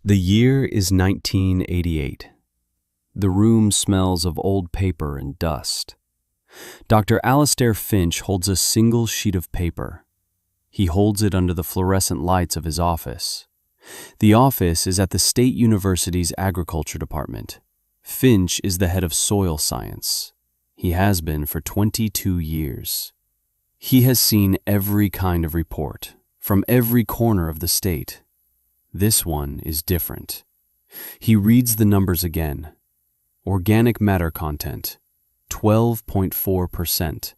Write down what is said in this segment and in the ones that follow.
The year is 1988. The room smells of old paper and dust. Dr. Alastair Finch holds a single sheet of paper. He holds it under the fluorescent lights of his office. The office is at the State University's Agriculture Department. Finch is the head of soil science. He has been for 22 years. He has seen every kind of report, from every corner of the state. This one is different. He reads the numbers again. Organic matter content, 12.4%.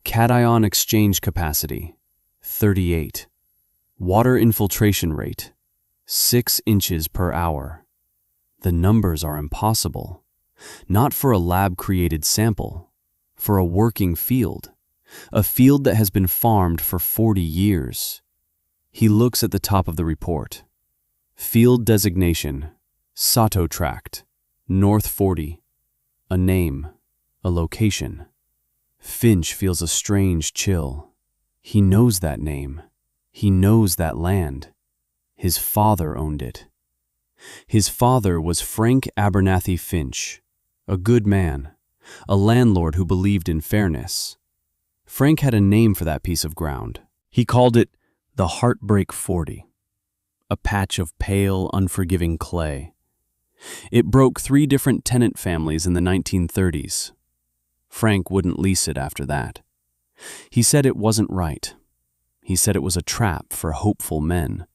Cation exchange capacity, 38. Water infiltration rate, 6 inches per hour. The numbers are impossible. Not for a lab-created sample, for a working field. A field that has been farmed for 40 years. He looks at the top of the report. Field designation, Sato Tract, North 40. A name, a location. Finch feels a strange chill. He knows that name. He knows that land. His father owned it. His father was Frank Abernathy Finch, a good man, a landlord who believed in fairness. Frank had a name for that piece of ground. He called it the Heartbreak 40, a patch of pale, unforgiving clay. It broke 3 different tenant families in the 1930s. Frank wouldn't lease it after that. He said it wasn't right. He said it was a trap for hopeful men.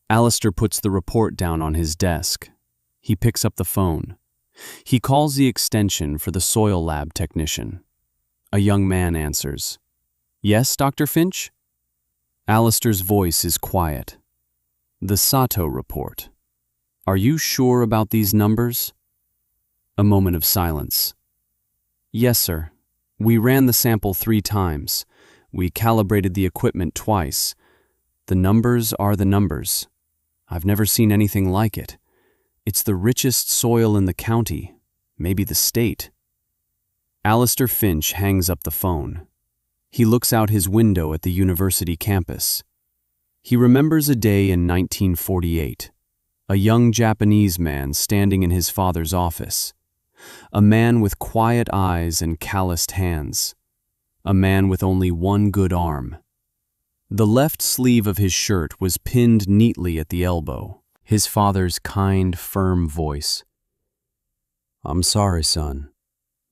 Alastair puts the report down on his desk. He picks up the phone. He calls the extension for the soil lab technician. A young man answers. "Yes, Dr. Finch?" Alastair's voice is quiet. "The Sato report. Are you sure about these numbers?" A moment of silence. "Yes, sir. We ran the sample 3 times. We calibrated the equipment twice. The numbers are the numbers. I've never seen anything like it. It's the richest soil in the county, maybe the state." Alastair Finch hangs up the phone. He looks out his window at the university campus. He remembers a day in 1948, a young Japanese man standing in his father's office. A man with quiet eyes and calloused hands. A man with only one good arm. The left sleeve of his shirt was pinned neatly at the elbow. His father's kind, firm voice. "I'm sorry, son.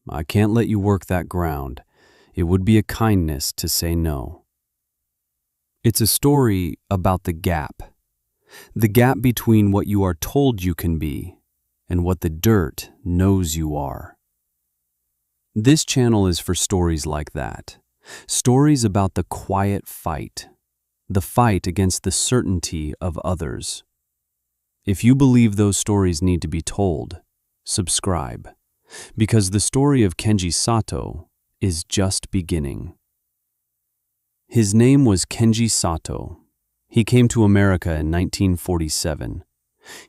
I can't let you work that ground. It would be a kindness to say no." It's a story about the gap between what you are told you can be and what the dirt knows you are. This channel is for stories like that, stories about the quiet fight, the fight against the certainty of others. If you believe those stories need to be told, subscribe, because the story of Kenji Sato is just beginning. His name was Kenji Sato. He came to America in 1947.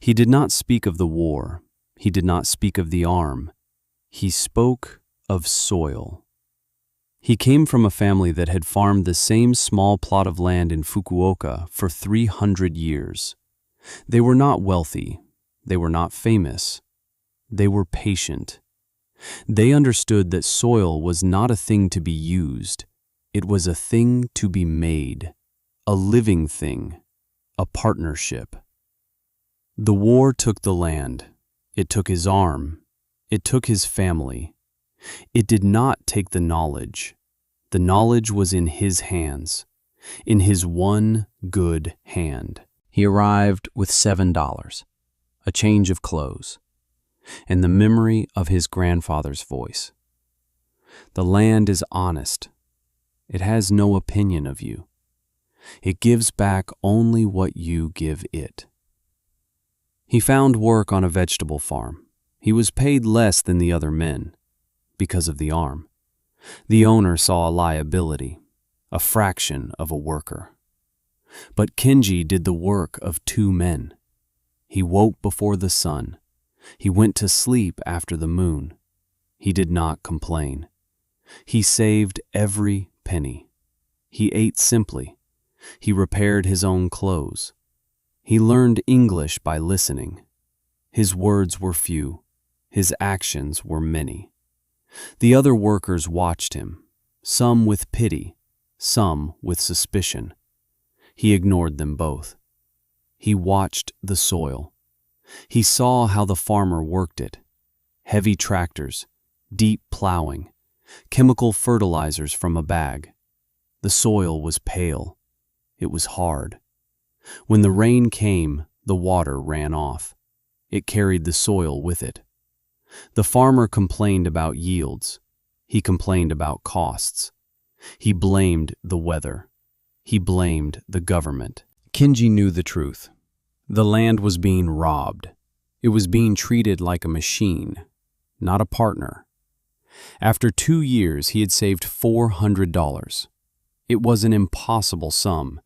He did not speak of the war. He did not speak of the arm. He spoke of soil. He came from a family that had farmed the same small plot of land in Fukuoka for 300 years. They were not wealthy. They were not famous. They were patient. They understood that soil was not a thing to be used. It was a thing to be made, a living thing, a partnership. The war took the land. It took his arm. It took his family. It did not take the knowledge. The knowledge was in his hands, in his one good hand. He arrived with $7, a change of clothes, and the memory of his grandfather's voice. The land is honest. It has no opinion of you. It gives back only what you give it. He found work on a vegetable farm. He was paid less than the other men because of the arm. The owner saw a liability, a fraction of a worker. But Kenji did the work of 2 men. He woke before the sun. He went to sleep after the moon. He did not complain. He saved every penny. He ate simply. He repaired his own clothes. He learned English by listening. His words were few, his actions were many. The other workers watched him, some with pity, some with suspicion. He ignored them both. He watched the soil. He saw how the farmer worked it. Heavy tractors, deep plowing, chemical fertilizers from a bag. The soil was pale. It was hard. When the rain came, the water ran off. It carried the soil with it. The farmer complained about yields. He complained about costs. He blamed the weather. He blamed the government. Kinji knew the truth. The land was being robbed. It was being treated like a machine, not a partner. After 2 years, he had saved $400. It was an impossible sum,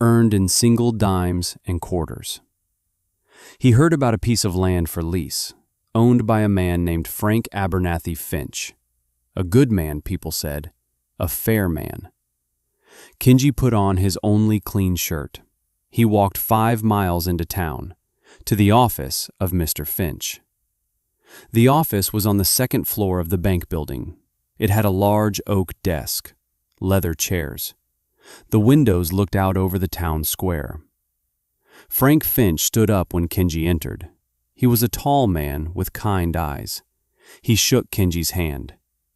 earned in single dimes and quarters. He heard about a piece of land for lease, owned by a man named Frank Abernathy Finch. A good man, people said, a fair man. Kinji put on his only clean shirt. He walked 5 miles into town, to the office of Mr. Finch. The office was on the 2nd floor of the bank building. It had a large oak desk, leather chairs. The windows looked out over the town square. Frank Finch stood up when Kinji entered. He was a tall man with kind eyes. He shook Kinji's hand.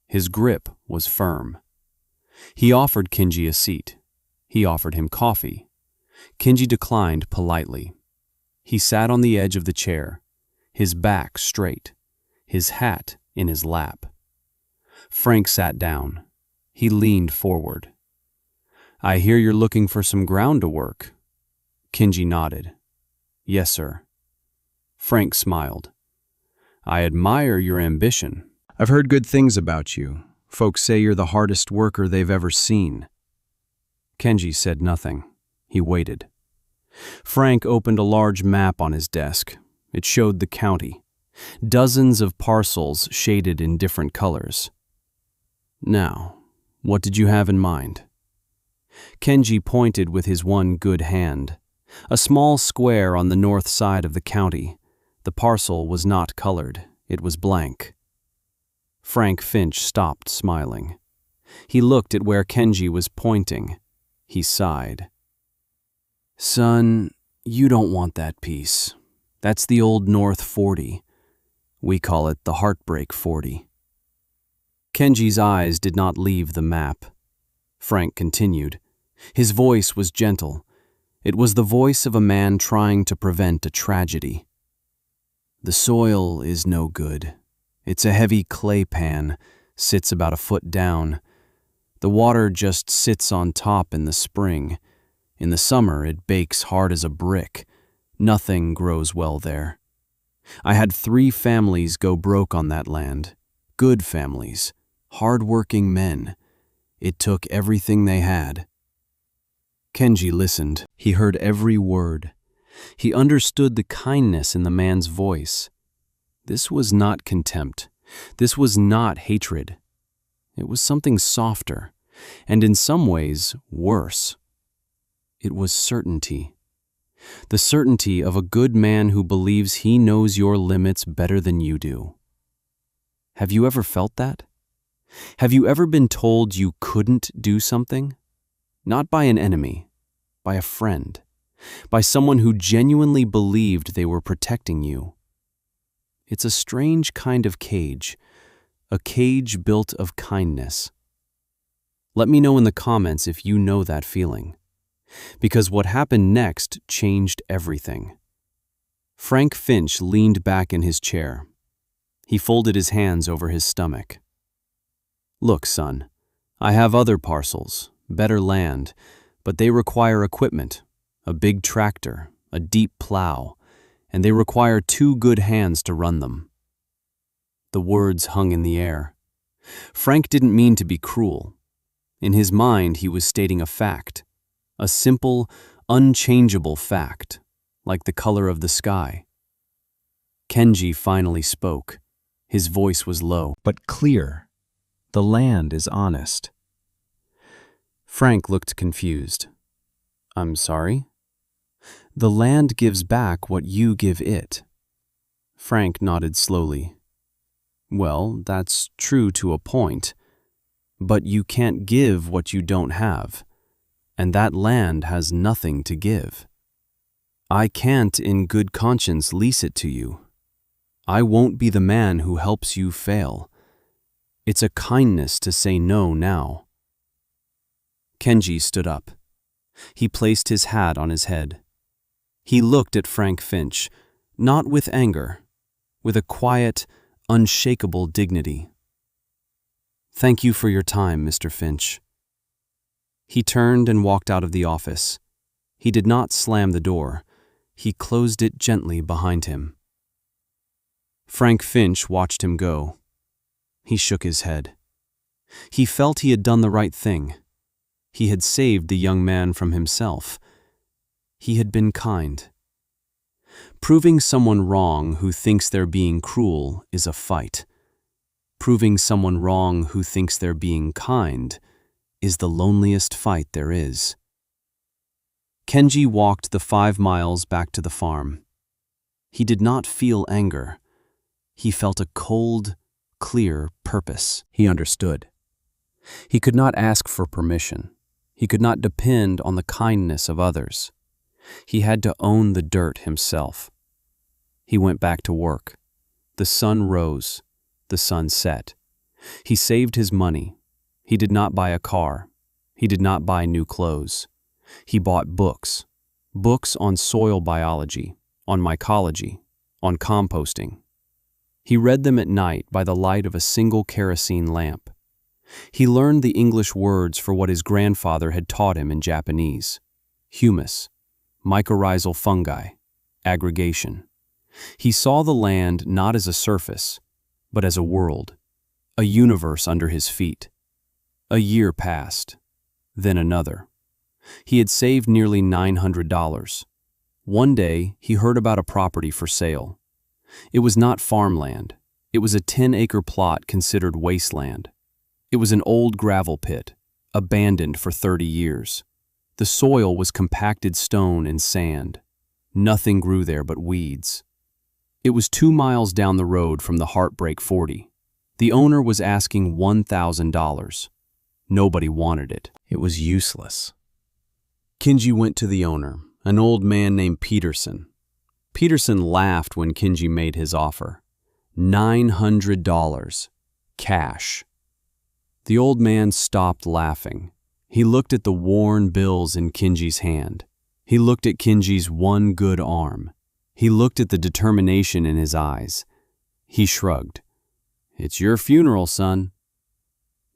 His grip was firm. He offered Kinji a seat. He offered him coffee. Kinji declined politely. He sat on the edge of the chair, his back straight, his hat in his lap. Frank sat down. He leaned forward. "I hear you're looking for some ground to work." Kinji nodded. "Yes, sir." Frank smiled. "I admire your ambition. I've heard good things about you. Folks say you're the hardest worker they've ever seen." Kinji said nothing. He waited. Frank opened a large map on his desk. It showed the county. Dozens of parcels shaded in different colors. "Now, what did you have in mind?" Kinji pointed with his one good hand. A small square on the north side of the county. The parcel was not colored. It was blank. Frank Finch stopped smiling. He looked at where Kinji was pointing. He sighed. "Son, you don't want that piece. That's the old North 40. We call it the Heartbreak 40. Kenji's eyes did not leave the map. Frank continued. His voice was gentle. It was the voice of a man trying to prevent a tragedy. "The soil is no good. It's a heavy clay pan, sits about a foot down. The water just sits on top in the spring. In the summer, it bakes hard as a brick. Nothing grows well there. I had 3 families go broke on that land. Good families, hard-working men. It took everything they had." Kinji listened. He heard every word. He understood the kindness in the man's voice. This was not contempt. This was not hatred. It was something softer, and in some ways worse. It was certainty. The certainty of a good man who believes he knows your limits better than you do. Have you ever felt that? Have you ever been told you couldn't do something? Not by an enemy, by a friend, by someone who genuinely believed they were protecting you. It's a strange kind of cage, a cage built of kindness. Let me know in the comments if you know that feeling, because what happened next changed everything. Frank Finch leaned back in his chair. He folded his hands over his stomach. "Look, son, I have other parcels, better land, but they require equipment, a big tractor, a deep plow, and they require 2 good hands to run them." The words hung in the air. Frank didn't mean to be cruel. In his mind, he was stating a fact, a simple, unchangeable fact, like the color of the sky. Kinji finally spoke. His voice was low, but clear. "The land is honest." Frank looked confused. "I'm sorry?" The land gives back what you give it. Frank nodded slowly. Well, that's true to a point. But you can't give what you don't have, and that land has nothing to give. I can't in good conscience lease it to you. I won't be the man who helps you fail. It's a kindness to say no now. Kenji stood up. He placed his hat on his head. He looked at Frank Finch, not with anger, with a quiet, unshakable dignity. Thank you for your time, Mr. Finch. He turned and walked out of the office. He did not slam the door. He closed it gently behind him. Frank Finch watched him go. He shook his head. He felt he had done the right thing. He had saved the young man from himself. He had been kind. Proving someone wrong who thinks they're being cruel is a fight. Proving someone wrong who thinks they're being kind is the loneliest fight there is. Kenji walked the 5 miles back to the farm. He did not feel anger. He felt a cold, clear purpose. He understood. He could not ask for permission. He could not depend on the kindness of others. He had to own the dirt himself. He went back to work. The sun rose. The sun set. He saved his money. He did not buy a car. He did not buy new clothes. He bought books. Books on soil biology, on mycology, on composting. He read them at night by the light of a single kerosene lamp. He learned the English words for what his grandfather had taught him in Japanese: humus, mycorrhizal fungi, aggregation. He saw the land not as a surface, but as a world, a universe under his feet. A year passed, then another. He had saved nearly $900. One day, he heard about a property for sale. It was not farmland. It was a 10-acre plot considered wasteland. It was an old gravel pit, abandoned for 30 years. The soil was compacted stone and sand. Nothing grew there but weeds. It was 2 miles down the road from the Heartbreak 40. The owner was asking $1,000. Nobody wanted it. It was useless. Kenji went to the owner, an old man named Peterson. Peterson laughed when Kenji made his offer. $900. Cash. The old man stopped laughing. He looked at the worn bills in Kenji's hand. He looked at Kenji's one good arm. He looked at the determination in his eyes. He shrugged. It's your funeral, son.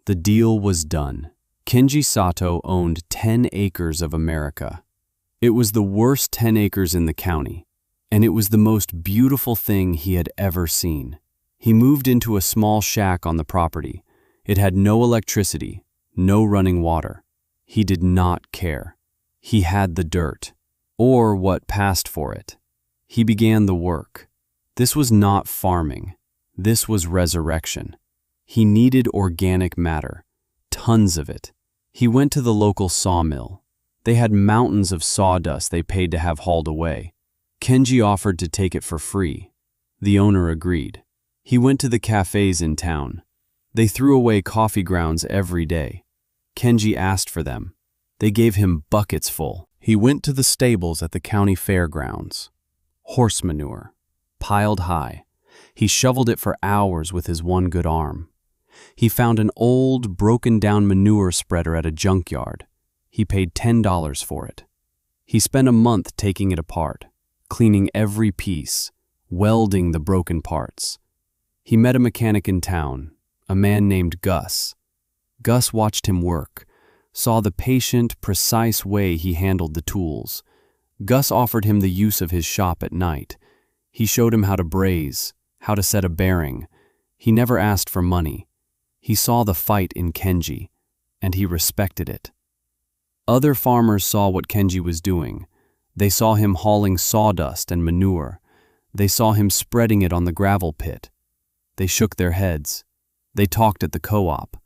The deal was done. Kenji Sato owned 10 acres of America. It was the worst 10 acres in the county, and it was the most beautiful thing he had ever seen. He moved into a small shack on the property. It had no electricity, no running water. He did not care. He had the dirt, or what passed for it. He began the work. This was not farming. This was resurrection. He needed organic matter, tons of it. He went to the local sawmill. They had mountains of sawdust they paid to have hauled away. Kenji offered to take it for free. The owner agreed. He went to the cafes in town. They threw away coffee grounds every day. Kenji asked for them. They gave him buckets full. He went to the stables at the county fairgrounds. Horse manure, piled high. He shoveled it for hours with his one good arm. He found an old, broken-down manure spreader at a junkyard. He paid $10 for it. He spent a month taking it apart, cleaning every piece, welding the broken parts. He met a mechanic in town, a man named Gus. Gus watched him work, saw the patient, precise way he handled the tools. Gus offered him the use of his shop at night. He showed him how to braze, how to set a bearing. He never asked for money. He saw the fight in Kenji, and he respected it. Other farmers saw what Kenji was doing. They saw him hauling sawdust and manure. They saw him spreading it on the gravel pit. They shook their heads. They talked at the co-op.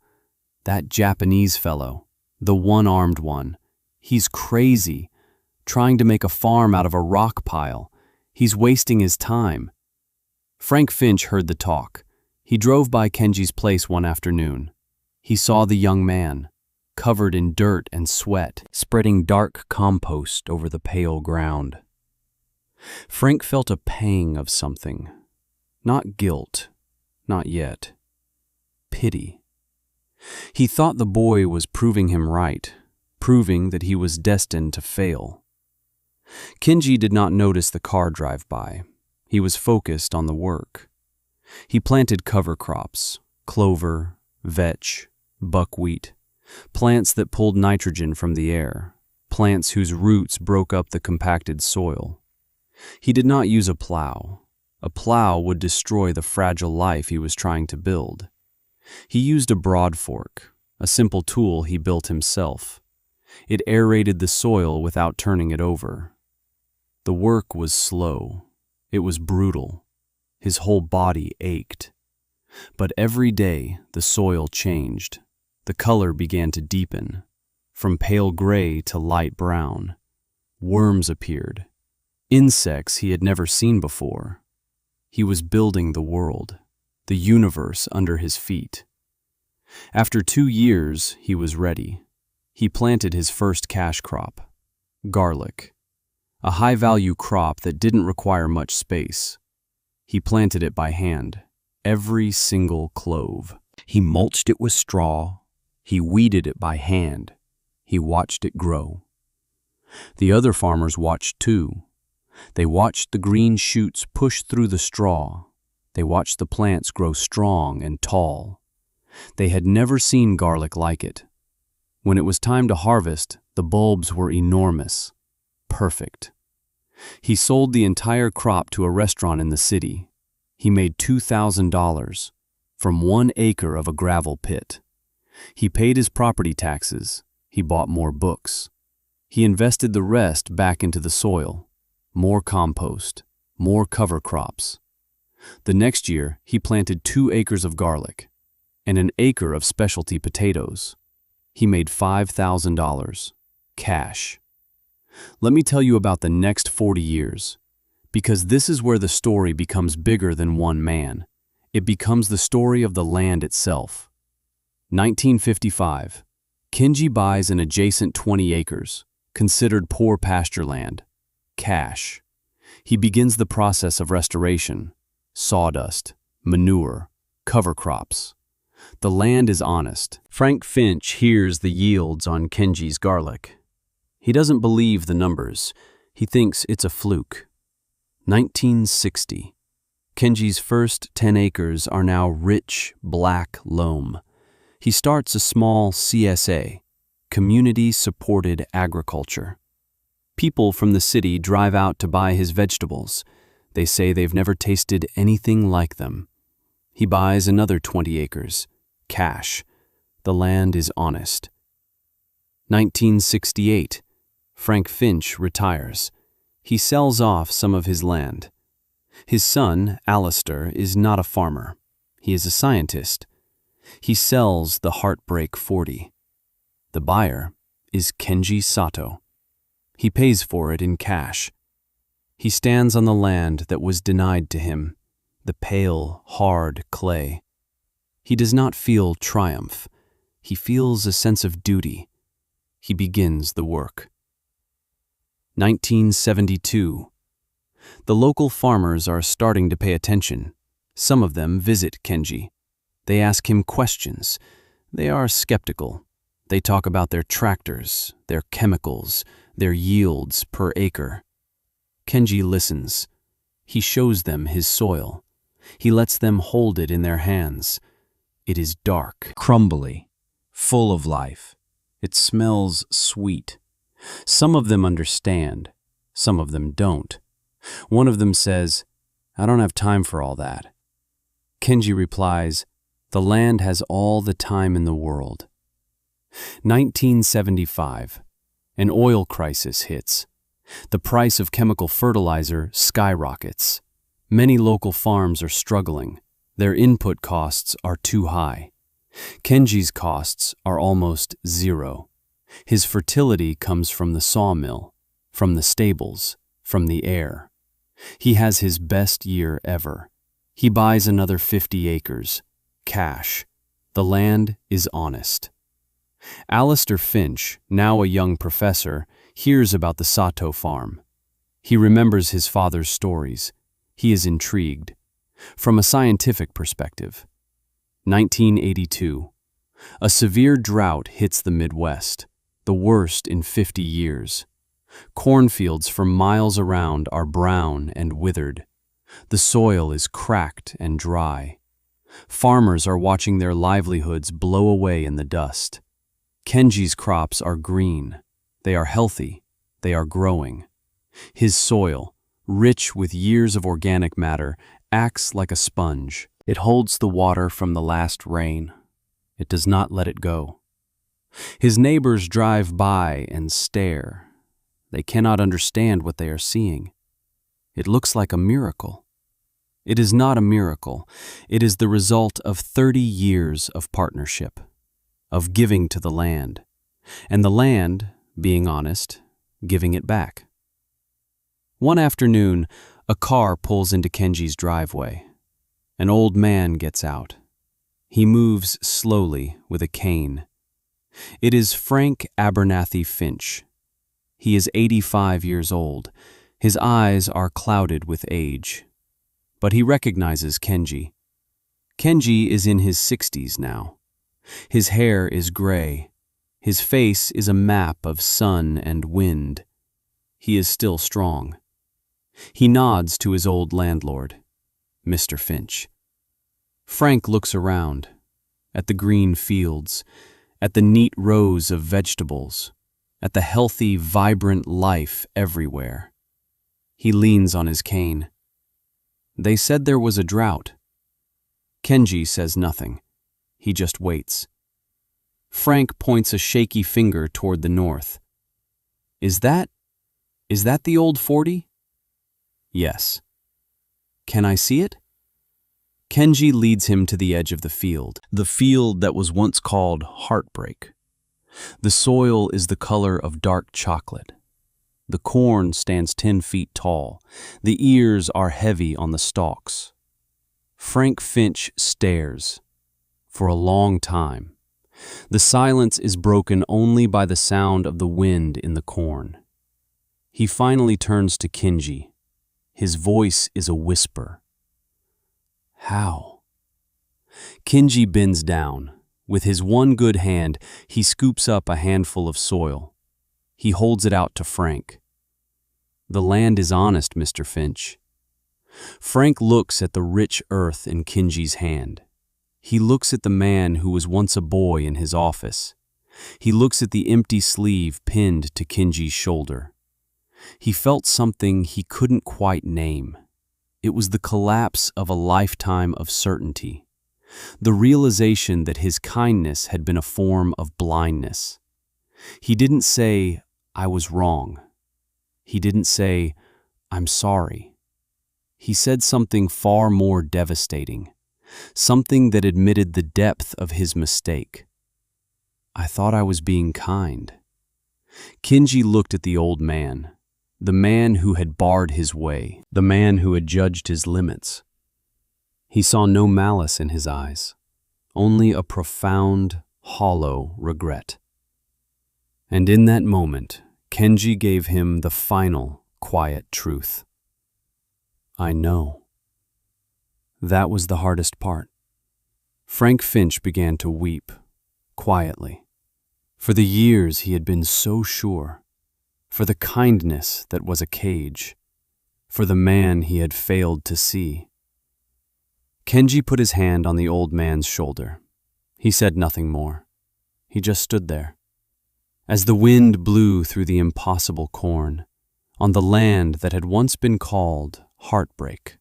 That Japanese fellow, the one-armed one, he's crazy. trying to make a farm out of a rock pile. He's wasting his time. Frank Finch heard the talk. He drove by Kenji's place one afternoon. He saw the young man, covered in dirt and sweat, spreading dark compost over the pale ground. Frank felt a pang of something. Not guilt, not yet. Pity. He thought the boy was proving him right, proving that he was destined to fail. Kenji did not notice the car drive by. He was focused on the work. He planted cover crops, clover, vetch, buckwheat, plants that pulled nitrogen from the air, plants whose roots broke up the compacted soil. He did not use a plow. A plow would destroy the fragile life he was trying to build. He used a broad fork, a simple tool he built himself. It aerated the soil without turning it over. The work was slow. It was brutal. His whole body ached. But every day the soil changed. The color began to deepen, from pale gray to light brown. Worms appeared. Insects he had never seen before. He was building the world, the universe under his feet. After 2 years, he was ready. He planted his first cash crop, garlic, a high-value crop that didn't require much space. He planted it by hand, every single clove. He mulched it with straw. He weeded it by hand. He watched it grow. The other farmers watched too. They watched the green shoots push through the straw. They watched the plants grow strong and tall. They had never seen garlic like it. When it was time to harvest, the bulbs were enormous, perfect. He sold the entire crop to a restaurant in the city. He made $2,000 from 1 acre of a gravel pit. He paid his property taxes. He bought more books. He invested the rest back into the soil. More compost, more cover crops. The next year, he planted 2 acres of garlic and 1 acre of specialty potatoes. He made $5,000, cash. Let me tell you about the next 40 years, because this is where the story becomes bigger than one man. It becomes the story of the land itself. 1955, Kenji buys an adjacent 20 acres, considered poor pasture land. Cash. He begins the process of restoration. Sawdust, manure, cover crops. The land is honest. Frank Finch hears the yields on Kenji's garlic. He doesn't believe the numbers. He thinks it's a fluke. 1960. Kenji's first 10 acres are now rich, black loam. He starts a small CSA, community-supported agriculture. People from the city drive out to buy his vegetables. They say they've never tasted anything like them. He buys another 20 acres, cash. The land is honest. 1968. Frank Finch retires. He sells off some of his land. His son, Alistair, is not a farmer. He is a scientist. He sells the Heartbreak 40. The buyer is Kenji Sato. He pays for it in cash. He stands on the land that was denied to him, the pale, hard clay. He does not feel triumph. He feels a sense of duty. He begins the work. 1972. The local farmers are starting to pay attention. Some of them visit Kenji. They ask him questions. They are skeptical. They talk about their tractors, their chemicals, their yields per acre. Kenji listens. He shows them his soil. He lets them hold it in their hands. It is dark, crumbly, full of life. It smells sweet. Some of them understand. Some of them don't. One of them says, "I don't have time for all that." Kenji replies, "The land has all the time in the world." 1975. An oil crisis hits. The price of chemical fertilizer skyrockets. Many local farms are struggling. Their input costs are too high. Kenji's costs are almost zero. His fertility comes from the sawmill, from the stables, from the air. He has his best year ever. He buys another 50 acres. Cash. The land is honest. Alistair Finch, now a young professor, hears about the Sato farm. He remembers his father's stories. He is intrigued. From a scientific perspective. 1982. A severe drought hits the Midwest, the worst in 50 years. Cornfields for miles around are brown and withered. The soil is cracked and dry. Farmers are watching their livelihoods blow away in the dust. Kenji's crops are green. They are healthy. They are growing. His soil, rich with years of organic matter, acts like a sponge. It holds the water from the last rain. It does not let it go. His neighbors drive by and stare. They cannot understand what they are seeing. It looks like a miracle. It is not a miracle. It is the result of 30 years of partnership, of giving to the land, and the land, being honest, giving it back. One afternoon, a car pulls into Kenji's driveway. An old man gets out. He moves slowly with a cane. It is Frank Abernathy Finch. He is 85 years old. His eyes are clouded with age. But he recognizes Kenji. Kenji is in his 60s now. His hair is gray. His face is a map of sun and wind. He is still strong. He nods to his old landlord, Mr. Finch. Frank looks around, at the green fields, at the neat rows of vegetables, at the healthy, vibrant life everywhere. He leans on his cane. They said there was a drought. Kenji says nothing. He just waits. Frank points a shaky finger toward the north. Is that the old 40? Yes. Can I see it? Kenji leads him to the edge of the field that was once called Heartbreak. The soil is the color of dark chocolate. The corn stands 10 feet tall. The ears are heavy on the stalks. Frank Finch stares. For a long time. The silence is broken only by the sound of the wind in the corn. He finally turns to Kenji. His voice is a whisper. How? Kenji bends down. With his one good hand, he scoops up a handful of soil. He holds it out to Frank. The land is honest, Mr. Finch. Frank looks at the rich earth in Kenji's hand. He looks at the man who was once a boy in his office. He looks at the empty sleeve pinned to Kenji's shoulder. He felt something he couldn't quite name. It was the collapse of a lifetime of certainty. The realization that his kindness had been a form of blindness. He didn't say, "I was wrong." He didn't say, "I'm sorry." He said something far more devastating, something that admitted the depth of his mistake. "I thought I was being kind." Kenji looked at the old man, the man who had barred his way, the man who had judged his limits. He saw no malice in his eyes, only a profound, hollow regret. And in that moment, Kenji gave him the final, quiet truth. "I know." That was the hardest part. Frank Finch began to weep, quietly. For the years he had been so sure, for the kindness that was a cage, for the man he had failed to see. Kenji put his hand on the old man's shoulder. He said nothing more. He just stood there. As the wind blew through the impossible corn, on the land that had once been called Heartbreak.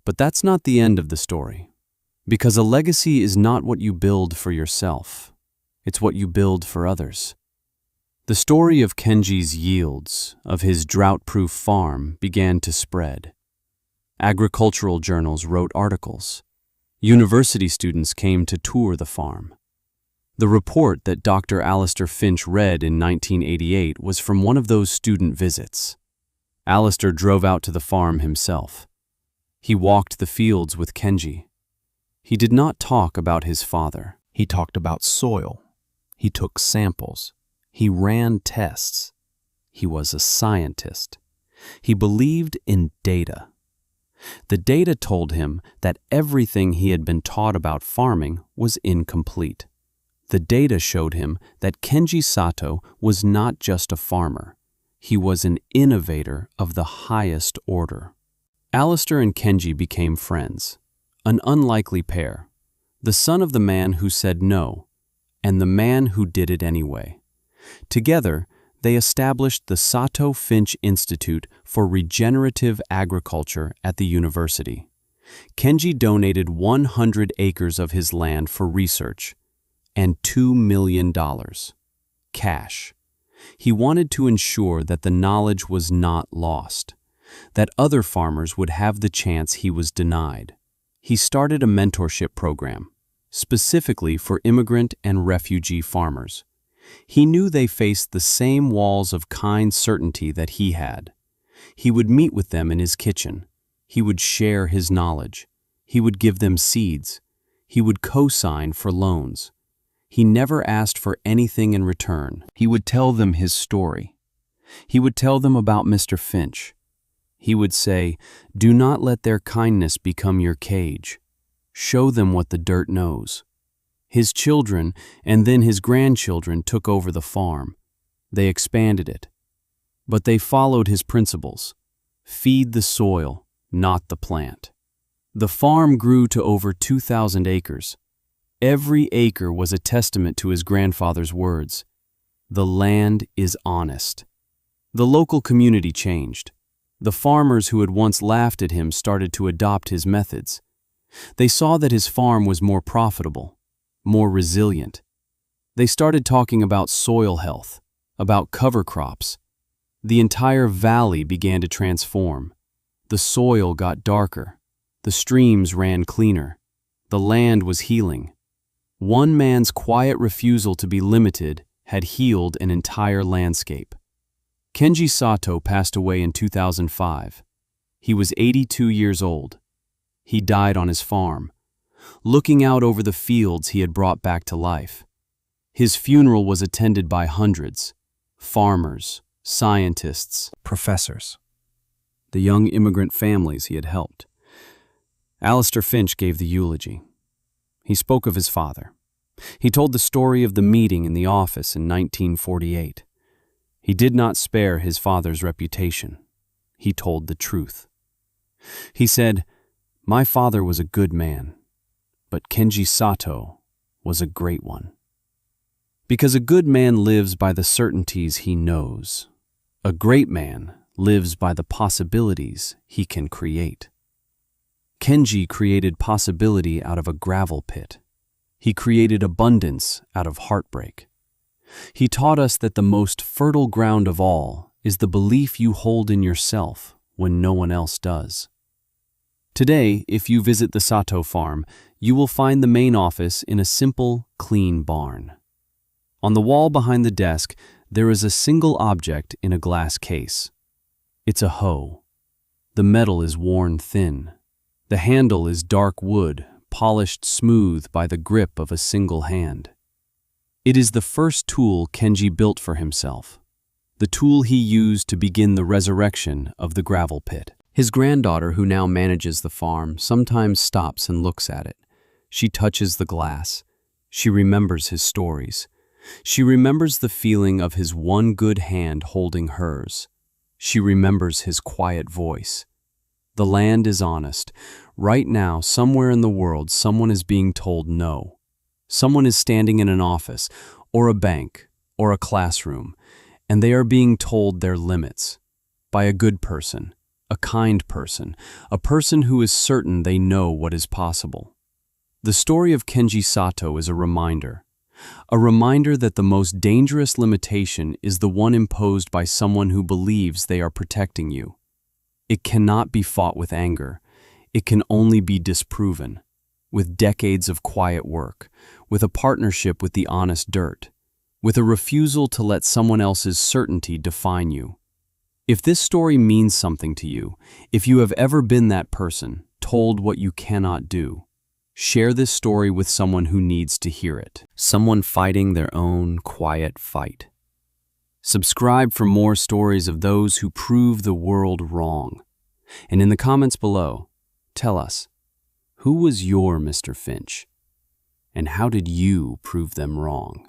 But that's not the end of the story, because a legacy is not what you build for yourself. It's what you build for others. The story of Kenji's yields, of his drought-proof farm, began to spread. Agricultural journals wrote articles. University students came to tour the farm. The report that Dr. Alistair Finch read in 1988 was from one of those student visits. Alistair drove out to the farm himself. He walked the fields with Kenji. He did not talk about his father. He talked about soil. He took samples. He ran tests. He was a scientist. He believed in data. The data told him that everything he had been taught about farming was incomplete. The data showed him that Kenji Sato was not just a farmer. He was an innovator of the highest order. Alistair and Kenji became friends, an unlikely pair, the son of the man who said no, and the man who did it anyway. Together, they established the Sato Finch Institute for Regenerative Agriculture at the university. Kenji donated 100 acres of his land for research and $2 million. Cash. He wanted to ensure that the knowledge was not lost, that other farmers would have the chance he was denied. He started a mentorship program, specifically for immigrant and refugee farmers. He knew they faced the same walls of kind certainty that he had. He would meet with them in his kitchen. He would share his knowledge. He would give them seeds. He would co-sign for loans. He never asked for anything in return. He would tell them his story. He would tell them about Mr. Finch. He would say, "Do not let their kindness become your cage. Show them what the dirt knows." His children and then his grandchildren took over the farm. They expanded it. But they followed his principles. Feed the soil, not the plant. The farm grew to over 2,000 acres. Every acre was a testament to his grandfather's words. The land is honest. The local community changed. The farmers who had once laughed at him started to adopt his methods. They saw that his farm was more profitable, more resilient. They started talking about soil health, about cover crops. The entire valley began to transform. The soil got darker. The streams ran cleaner. The land was healing. One man's quiet refusal to be limited had healed an entire landscape. Kenji Sato passed away in 2005. He was 82 years old. He died on his farm, looking out over the fields he had brought back to life. His funeral was attended by hundreds, farmers, scientists, professors, the young immigrant families he had helped. Alistair Finch gave the eulogy. He spoke of his father. He told the story of the meeting in the office in 1948. He did not spare his father's reputation. He told the truth. He said, "My father was a good man, but Kenji Sato was a great one." Because a good man lives by the certainties he knows. A great man lives by the possibilities he can create. Kenji created possibility out of a gravel pit. He created abundance out of heartbreak. He taught us that the most fertile ground of all is the belief you hold in yourself when no one else does. Today, if you visit the Sato farm, you will find the main office in a simple, clean barn. On the wall behind the desk, there is a single object in a glass case. It's a hoe. The metal is worn thin. The handle is dark wood, polished smooth by the grip of a single hand. It is the first tool Kenji built for himself, the tool he used to begin the resurrection of the gravel pit. His granddaughter, who now manages the farm, sometimes stops and looks at it. She touches the glass. She remembers his stories. She remembers the feeling of his one good hand holding hers. She remembers his quiet voice. The land is honest. Right now, somewhere in the world, someone is being told no. Someone is standing in an office, or a bank, or a classroom, and they are being told their limits by a good person, a kind person, a person who is certain they know what is possible. The story of Kenji Sato is a reminder that the most dangerous limitation is the one imposed by someone who believes they are protecting you. It cannot be fought with anger. It can only be disproven. with decades of quiet work, with a partnership with the honest dirt, with a refusal to let someone else's certainty define you. If this story means something to you, if you have ever been that person, told what you cannot do, share this story with someone who needs to hear it. Someone fighting their own quiet fight. Subscribe for more stories of those who prove the world wrong. And in the comments below, tell us, who was your Mr. Finch? And how did you prove them wrong?